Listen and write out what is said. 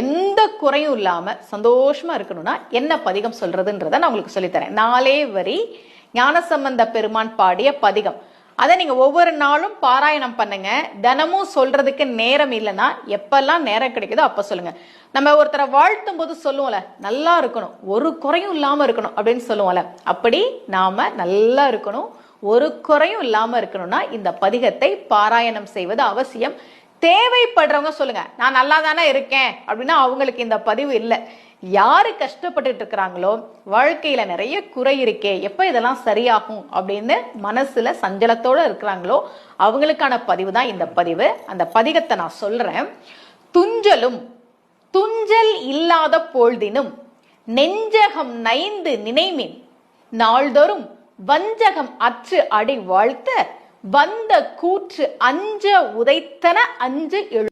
எந்த குறையும் இல்லாம சந்தோஷமா இருக்கணும்னா என்ன பதிகம் சொல்றதுன்றத நான் உங்களுக்கு சொல்லித்தரேன். 4 வரி ஞானசம்பந்த பெருமான் பாடிய பதிகம். அதை நீங்க ஒவ்வொரு நாளும் பாராயணம் பண்ணுங்க. தினமும் சொல்றதுக்கு நேரம் இல்லைன்னா எப்பெல்லாம் நேரம் கிடைக்குதோ அப்ப சொல்லுங்க. நம்ம ஒருத்தரை வாழ்த்தும் போது சொல்லுவோம்ல, நல்லா இருக்கணும், ஒரு குறையும் இல்லாம இருக்கணும் அப்படின்னு சொல்லுவோம்ல, அப்படி நாம நல்லா இருக்கணும், ஒரு குறையும் இல்லாம இருக்கணும்னா இந்த பதிகத்தை பாராயணம் செய்வது அவசியம். தேவைப்படுறவங்க சொல்லுங்க, நான் நல்லா தானே இருக்கேன் அப்படின்னா அவங்களுக்கு இந்த பதிவு இல்லை. யாரு கஷ்டப்பட்டுட்டு இருக்கிறாங்களோ, வாழ்க்கையில நிறைய குறை இருக்கே, எப்ப இதெல்லாம் சரியாகும் அப்படின்னு மனசுல சஞ்சலத்தோட இருக்கிறாங்களோ அவங்களுக்கான பதிவு தான் இந்த பதிவு. அந்த பதிகத்தை நான் சொல்றேன். துஞ்சலும் துஞ்சல் இல்லாத பொழுதினும் நெஞ்சகம் நைந்து நினைமின் நாள்தோறும் வஞ்சகம் அற்று அடி வாழ்த்த வந்த கூற்று அஞ்ச உதைத்தன அஞ்சு எழு